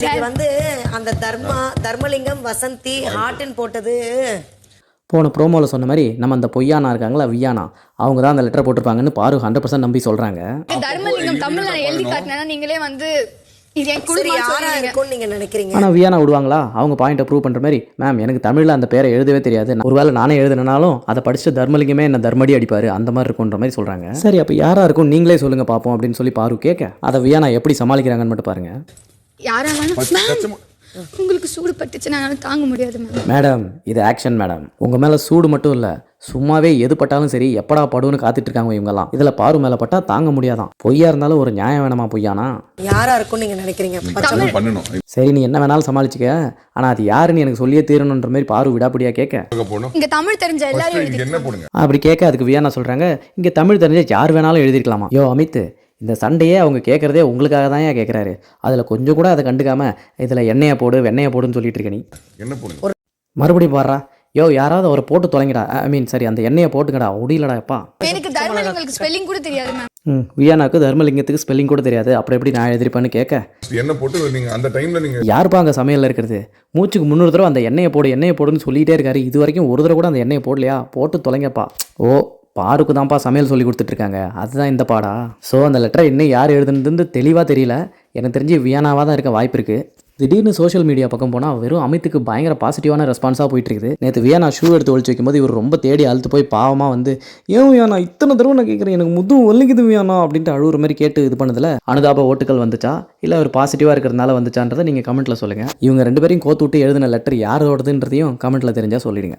இன்னைக்கு வந்து அந்த தர்மலிங்கம் வசந்தி ஹார்ட்னு போட்டது போன ப்ரோமோவில் சொன்ன மாதிரி நம்ம அந்த பொய்யானா இருக்காங்களா வியானா அவங்க தான் அந்த லெட்டர் போட்டிருப்பாங்கன்னு பாரு 100% நம்பி சொல்கிறாங்க. தர்மலிங்கம் தமிழ்ல எழுதி காட்டினா நீங்களே வந்து இது என் குழு யாரா இருக்கும்னு நீங்க நினைக்கிறீங்க? ஆனால் வியானா விடுவாங்களா? அவங்க பாயிண்ட்டை ப்ரூவ் பண்ணுற மாதிரி மேம் எனக்கு தமிழில் அந்த பேரை எழுதவே தெரியாது, ஒருவேளை நானே எழுதுனாலும் அதை படிச்சுட்டு தர்மலிங்கமே என்ன தர்மடி அடிப்பார் அந்த மாதிரி இருக்குன்ற மாதிரி சொல்கிறாங்க. சரி அப்போ யாராக இருக்கும் நீங்களே சொல்லுங்கள் பார்ப்போம் அப்படின்னு சொல்லி பாரு கேட்க அதை வியானா எப்படி சமாளிக்கிறாங்கன்னு மட்டும் பாருங்கள். யாரா உங்களுக்கு சூடு பட்டுச்சுன்னா தாங்க முடியாது மேடம் இது ஆக்ஷன் மேடம். உங்கள் மேலே சூடு மட்டும் இல்லை சும்மாவே எது பட்டாலும் சரி எப்படா படுன்னு காத்துட்டு இருக்காங்க இவங்கெல்லாம். இதில் பாரு மேலே பட்டா தாங்க முடியாதான். பொய்யா இருந்தாலும் ஒரு நியாயம் வேணாமா பொய்யானா? யாரா இருக்கும்னு நீங்க நினைக்கிறீங்க? சரி நீ என்ன வேணாலும் சமாளிச்சுக்க, ஆனால் அது யாருன்னு எனக்கு சொல்லியே தீரணுன்ற மாதிரி பாரு விடாப்படியா கேட்க இங்க தமிழ் தெரிஞ்ச எல்லாரும் அப்படி கேட்க அதுக்கு வியானா சொல்கிறாங்க இங்கே தமிழ் தெரிஞ்ச யார் வேணாலும் எழுதிருக்கலாமா. யோ அமித் இந்த சண்டையே அவங்க கேட்குறதே உங்களுக்காக தான் ஏன் கேட்குறாரு, அதில் கொஞ்சம் கூட அதை கண்டுக்காம இதில் எண்ணெயை போடு வெண்ணெயை போடுன்னு சொல்லிட்டு இருக்க நீ என்ன போடு மறுபடியும் பாடுறா. யோ யாராவது அவரை போட்டு தொலைங்கடா, ஐ மீன் சரி அந்த எண்ணெயை போட்டுங்கடா முடியலடாப்பா. எனக்கு தர்மலிங்கத்துக்கு ஸ்பெல்லிங் கூட தெரியாது மேம். வியானாக்கு தர்மலிங்கத்துக்கு ஸ்பெல்லிங் கூட தெரியாது, அப்புறம் எப்படி நான் எழுதிருப்பேன்னு கேட்க என்ன போட்டு நீங்க அந்த டைம்ல நீங்க யாருப்பா அங்கே சமையலில் இருக்கிறது மூச்சுக்கு 300 தடவை அந்த எண்ணெயை போடுன்னு சொல்லிகிட்டே இருக்காரு. இது வரைக்கும் ஒரு தடவை கூட அந்த எண்ணெயை போடலையா? போட்டு தொலைங்கப்பா. ஓ பாருக்கு தான்ப்பா சமையல் சொல்லி கொடுத்துட்ருக்காங்க, அதுதான் இந்த பாடா. ஸோ அந்த லெட்டரை இன்னும் யார் எழுதுனதுன்னு தெளிவாக தெரியல. எனக்கு தெரிஞ்சு வியானாவாக தான் இருக்க வாய்ப்பு இருக்குது. திடீர்னு சோஷியல் மீடியா பக்கம் போனால் வெறும் அமித்துக்கு பயங்கர பாசிட்டிவான ரெஸ்பான்ஸாக போயிட்டு இருக்குது. நேற்று வியானா ஷூ எடுத்து ஒழிச்சு வைக்கும்போது இவர் ரொம்ப தேடி அழுத்து போய் பாவமாக வந்து ஏன் வியானா இத்தனை தடவை நான் கேட்குறேன் எனக்கு முதும் ஒல்லிக்குது வியானா அப்படின்ட்டு அழுகுற மாதிரி கேட்டு இது பண்ணதில் அனுதாப ஓட்டுகள் வந்துச்சா இல்லை அவர் பாசிட்டிவாக இருக்கிறதுனால வந்துச்சான்றதை நீங்கள் கமெண்ட்டில் சொல்லுங்கள். இவங்க 2 பேரையும் கோத்து விட்டு எழுதின லெட்டர் யாரோடதுன்றதையும் கமெண்ட்டில் தெரிஞ்சால் சொல்லிடுங்க.